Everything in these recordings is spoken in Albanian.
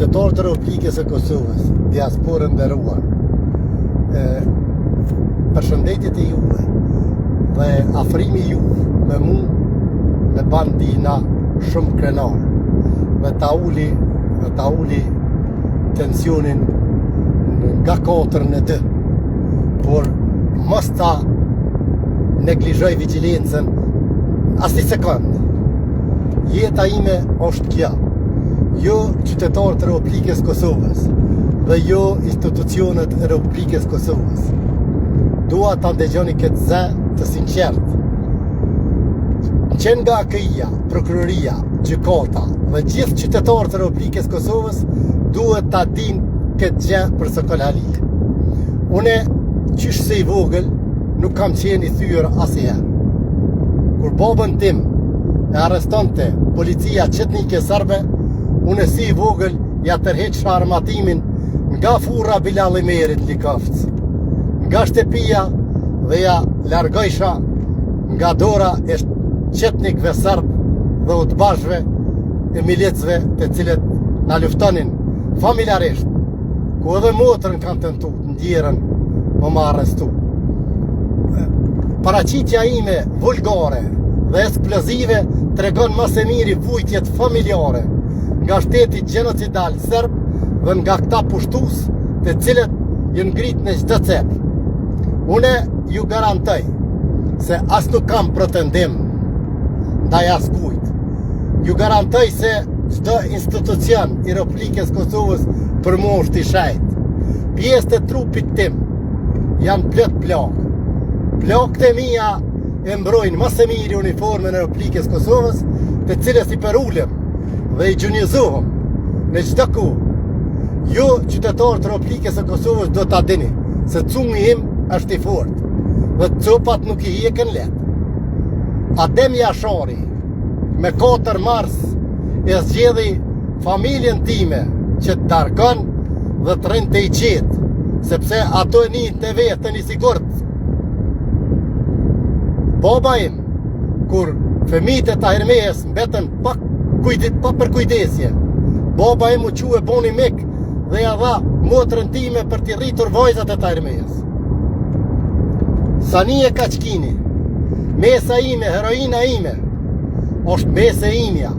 qytetarët e Republikës së Kosovës, diasporën nderuar, përshëndetjet e juve dhe afrimi ju me mu me bandina shumë krenar dhe ta uli tensionin nga 4 në 2, por mos ta neglizhoj vigilencën as një sekond. Jeta ime është kjo, jo qytetarët e Republikës Kosovës dhe jo institucionet e Republikës Kosovës. Dua ta ndëgjoni këtë zë të sinqert. Që nga KI-ja, prokuroria, gjykata dhe gjithë qytetarët e Republikës Kosovës duhet ta dinë këtë gjë për Sokol Halili. Une, qysh se i vogël, nuk kam qenë i thyer asnjëherë. Kur babën tim e arrestonte policia qetnike serbe, une si i vogël ja tërheqsha armatimin nga furra Bilal Merit në Likovc, nga shtëpia dhe ja largojsha nga dora e qetnikëve serb dhe udbashve e milicëve të cilët na luftonin familjarisht, ku edhe motrën kanë tentu ndjerën më arrestu. Paraqitja ime vulgare dhe eksplozive tregon më së miri vujtjet familjare nga shteti gjenocidal serb dhe nga këta pushtues të cilët ju ngrit në çdo cep. Une ju garantoj se as nuk kam pretendim ndaj askujt. Ju garantoj se çdo institucion i Republikës Kosovës për mua është i shejt. Pjesët e trupit tim janë plot plak. Plakët e mia e mbrojnë më së miri uniformën e Republikës Kosovës, të cilës i përulem dhe i gjunjëzohem në çdo kohë. Ju qytetarët e Republikës së Kosovës do ta dini se cungi im është i fortë dhe copat nuk i hiqen lehtë. Adem Jashari me 4 mars e zgjedhi familjen time që të darkon dhe të rrinte i qetë, sepse ato e një të vetën i sigurt. Baba im, kur fëmijët e Tahirmejes mbetën pa përkujdesje, baba im u quhe Boni Mik dhe ja dha motrën time për t'i rritur vajzat e Tahirmejes. Sanie Kaçkini, mesa ime, heroina ime, është mese imja.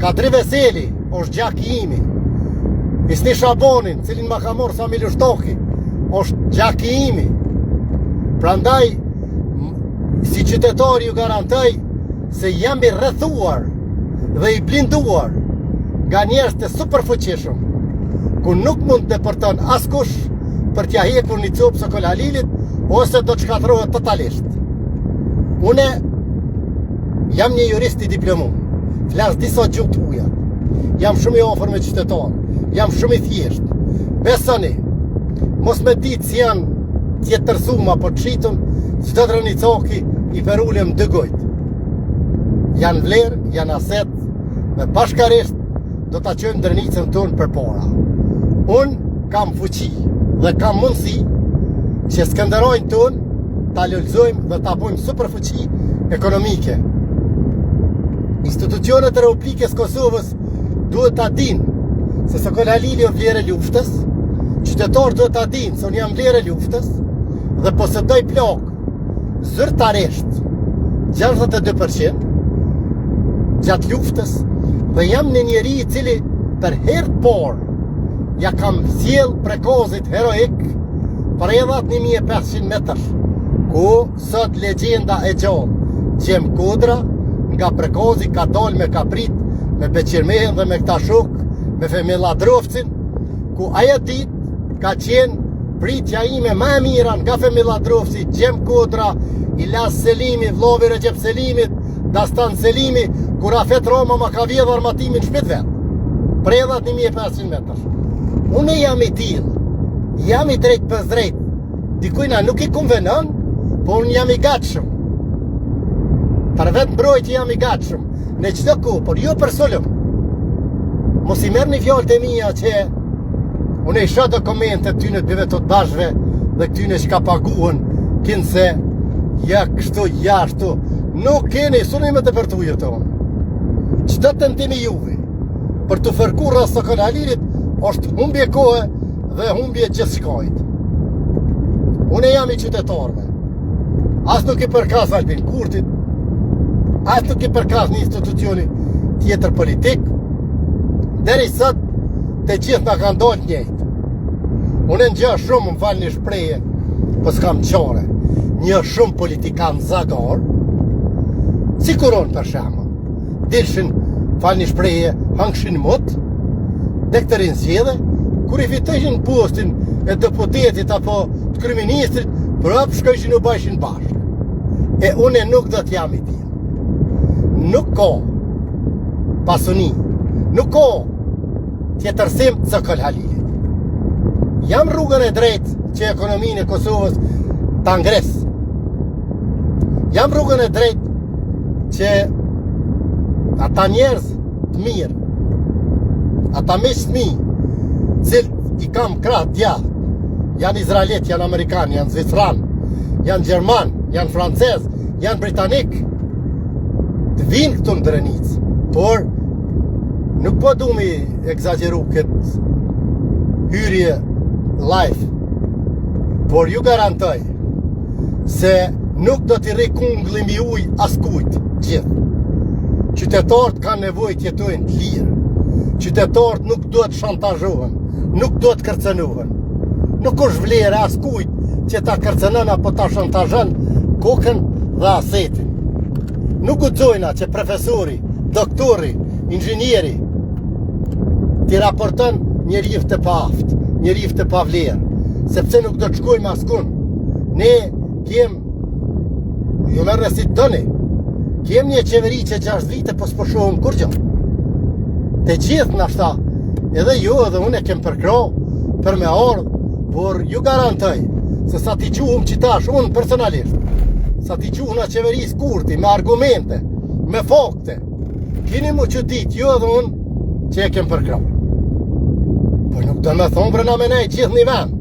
Kadri Veseli është gjaki imi. Isni Shabonin, cilin ma ka morë Samil Ushtoki, është gjaki imi. Prandaj, si qytetari ju garantoj se jam i rrethuar dhe i blinduar nga njerëz të superfuqishëm, ku nuk mund të deporton askush për t'ja hekur një copë Sokol Halilit, ose do të shkatërrohet totalisht. Une jam një jurist i diplomum, flas disa gjuhë të huaja, jam shumë i afër me qytetar, jam shumë i thjesht. Besoni, mos me ditë si janë tjetërsuma po të shitun, çdo drëni coki i perulem 2 gojt. Janë vlerë, janë aset, dhe bashkarisht do ta çojmë drënicën tonë përpara. Unë kam fuqi dhe kam mundësi që Skënderojnë tonë ta lulëzojmë dhe ta bëjmë superfuqi ekonomike. Institucionet e Republikës Kosovës duhet ta dinë se Sokol Halili është vlerë e luftës, qytetarët duhet ta dinë se unë jam vlerë e luftës dhe posedoj plak zyrtarisht 62% gjatë luftës dhe jam një njeri i cili për herë të parë ja kam sjell prekozit heroik për edhat 1500 metër, ku sot legjenda e gjallë Gjem Kodra nga prekozi ka dal me kaprit, me Beqirmehen dhe me këta shok, me Femilla Drofcin, ku ajo ditë ka qenë pritja ime më e mira nga Femilla Drofci, Gjem Kodra, Ilas Selimi, vllavi Recep Selimit, Dastan Selimi, kur Afet Roma ma ka vjedhur armatimin shpit vetë, për edhat 1500 metër. Unë jam i tillë, jam i drejt për drejt, dikujna nuk i konvenon, por unë jam i gatshëm. Për vetë mbrojtje jam i gatshëm, në çdo kohë, por jo për sulm. Mos i merrni fjalët e mia që unë i shoh dokumentet tyne të bive të bashkëve dhe këtyne që ka paguhen, kinë se ja kështu, ja ashtu. Nuk keni, suni me të përtujë tonë. Çdo tentimi juve për të fërkur rreth Sokol Halilit është humbje kohë dhe humbje gjithçkajt. Unë jam I qytetarëve. As nuk I përkas Albin Kurtit, as nuk I përkas një institucioni tjetër politik, deri sot të gjithë na kanë dalë njëjtë. Unë ngja shumë, më falni shprehje, po s'kam qare, një shumë politikan zagar, si kuron për shembull, dilshin, falni shprehje, hangshin mot, dhe këtë rinzjedhe, kur I fitojshin postin e deputetit apo të kryeministrit, prapë shkojshin u bajshin bashkë. E unë nuk do t'jam I tillë. Nuk ka pasuni, nuk ka tjetërsim të Sokol Halilit. Jam rrugën e drejtë që ekonominë e Kosovës ta ngres. Jam rrugën e drejtë që ata njerëz të mirë, ata miq të mi, cilët I kam krah djathtë, janë izraelit, janë amerikan, janë zvicran, janë gjerman, janë francez, janë britanik, të vinë këtu në Drenicë, por nuk po du mi egzageru këtë hyrje live, por ju garantoj se nuk do t'i rikunglim I ujë askujt gjithë. Qytetarët kanë nevojë të jetojnë të lirë. Qytetarët nuk duhet shantazhohen, nuk duhet kërcënohen. Nuk është vlerë askujt që ta kërcënon apo ta shantazhon kokën dhe asetin. Nuk guxojna që profesori, doktori, inxhinieri t'i raporton njeriu të paaft, njeriu të pavlerë, sepse nuk do të shkojmë askund. Ne kem, ju merr si doni, kem një qeveri që 6 vite po s'pëshohëm kur gjë. Të gjithë nashta, edhe ju edhe unë kem përkrah për me ardhë, por ju garantoj se sa t'i quhum qitash, unë personalisht, sa t'i quhum në qeverisë Kurti, me argumente, me fakte, kini mu që dit, ju edhe unë, që e kem përkrah. Po nuk do me thonë brëna me nej gjithë një vend.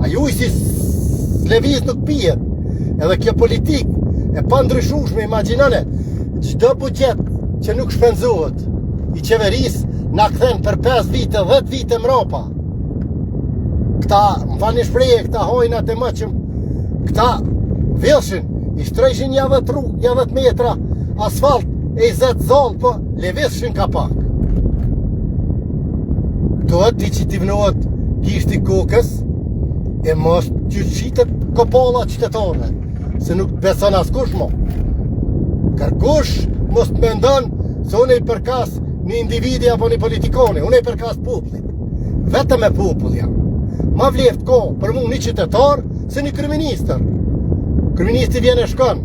A ju si sleviz nuk pijet, edhe kjo politik e pa ndryshueshme, imagjinone, çdo buxhet që nuk shpenzohet I qeverisë na kthen për 5 vite, 10 vite mrapa. Këta, më falni shprehje, këta hojnat e mëqëm, këta villshin, I shtrejshin javët rrugë, javët metra, asfalt, e I zet zonë, po lëvizshin ka pak. Duhet t'i qitivnohet gishti kokës, e mos t'ju qitet kopalla qytetarëve, se nuk beson askush mo. Kërkush mos të mendon se unë I përkas një individi apo një politikone, unë I përkas popullit. Vetëm e popull jam. Ma vleft ko për mu një qytetar se një kryeministër. Kryeministri vjen e shkon.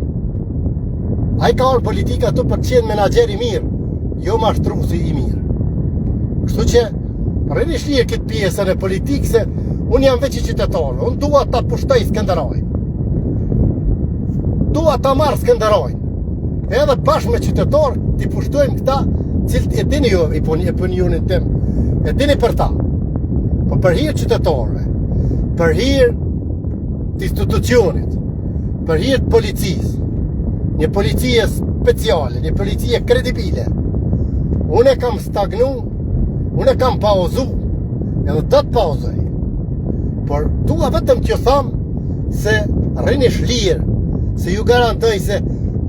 A I ka orë politika tu për të qenë menaxher I mirë, jo mashtruesi I mirë. Kështu që rrini shlirë këtë pjesën e politikë se unë jam veç I qytetarë, unë dua ta pushtoj Skënderaj. Dua ta marr Skënderaj. Edhe bashkë me qytetarë t'i pushtojmë këta cilët e dini ju I opinionin tim, e dini për ta. Po për hir qytetarëve, për hir të institucionit, për hir të policisë, një policie speciale, një policie kredibile, unë e kam stagnu, unë e kam pauzu, edhe do të pauzoj. Por dua vetëm t'ju tham se rrini shlirë, se ju garantoj se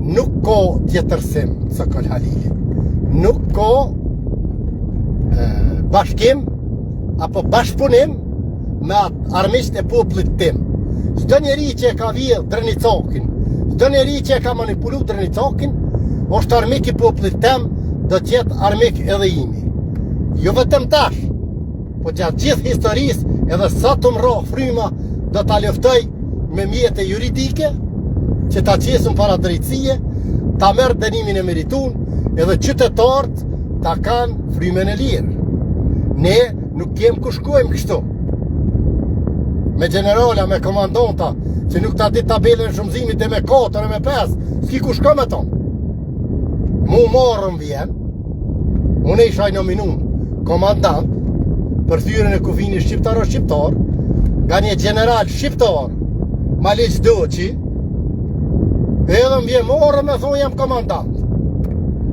nuk ka tjetërsim Sokol Halilit. Nuk ka bashkim apo bashkëpunim me armiqt e popullit tim. Çdo njeri që e ka vjedh Drenicokin, çdo njeri që e ka manipulu Drenicokin, është armik I popullit tim, do të jetë armik edhe imi. Jo vetëm tash, po gjatë gjithë historisë, edhe sa të mroh fryma, do ta luftoj me mjete juridike, që ta qesun para drejtësie, ta merr dënimin e meritun, edhe qytetarët ta kanë frymën e lirë. Ne nuk kem ku shkojmë kështu. Me generala, me komandonta, që nuk ta di tabelën shumëzimit e me 4 e me 5, s'ki ku shko me tonë. Mu marrëm vjen, unë isha I nominum komandant për thyrën e kufinit shqiptar, nga një general shqiptar, Maliq Doçi, edhe më vjen marrëm e thonë jam komandant.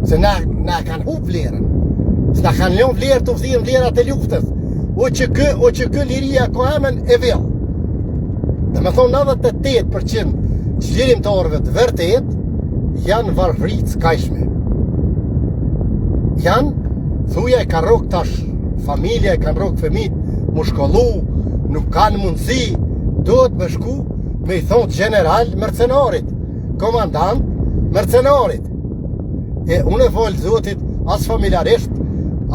Se na kanë hu vlerën. Se na kanë lënë vlerë të thirrën vlerat e luftës. o që kë liria ko emen e vjell. Dhe me thonë 98% qlirimtarëve të vërtet janë varfrit s'kajshme. Janë, thuja e kanë rok tash, familja e kanë rok fëmijët, mu shkollu, nuk kanë mundësi, duhet me shku me i thonë general mercenarit, komandant mercenarit. E unë e folë zotit, as familjarisht,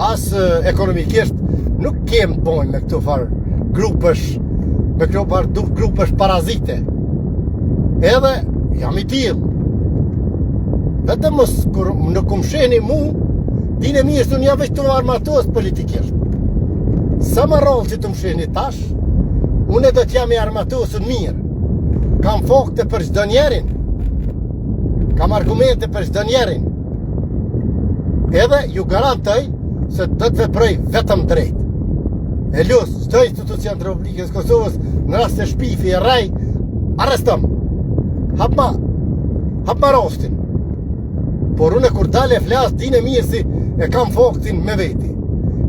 as ekonomikisht, nuk kemë të bojnë me këtu farë grupësh, me këtu farë grupësh parazite. Edhe jam i tillë. Vetëm mos kur nuk kum sheni mu, dine mirë se unë jam veç të armatos politikisht. Sa më rrollë që të më sheni tash, unë do t'jam i armatosën mirë. Kam fakte për çdo njerin. Kam argumente për çdo njerin. Edhe ju garantoj se do të veproj vetëm drejt. E lus, çdo institucion të Republikës Kosovës në rast se shpifi e rrej, arrestom. Hap ma rostin. Por unë kur dale flas dine mirë si e kam faktin me veti.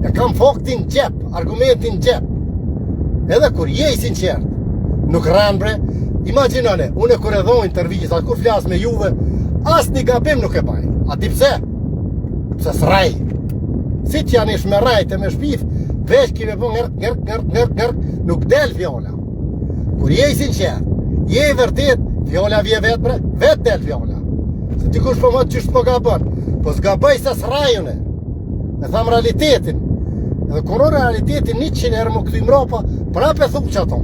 E kam faktin gjep, argumentin gjep. Edhe kur je i sinqert, nuk rëmbre, imagjinone, unë kur e dhoj intervista, kur flas me juve, as një gabim nuk e baj. A di pse? Pse s'raj. Si t'janë ish me rajt e me shpif, veç ki me po ngërk, nuk del fjolla. Kur je i sinqert, je i vërtet, fjolla vje vetë bre, vetë del fjolla. Se dikush po më të qështë po gabon, po s'gaboj se s'rajune. Me tham realitetin. Edhe kur realitetin 100 herë më këtu i mropa, prap e thuk që ato.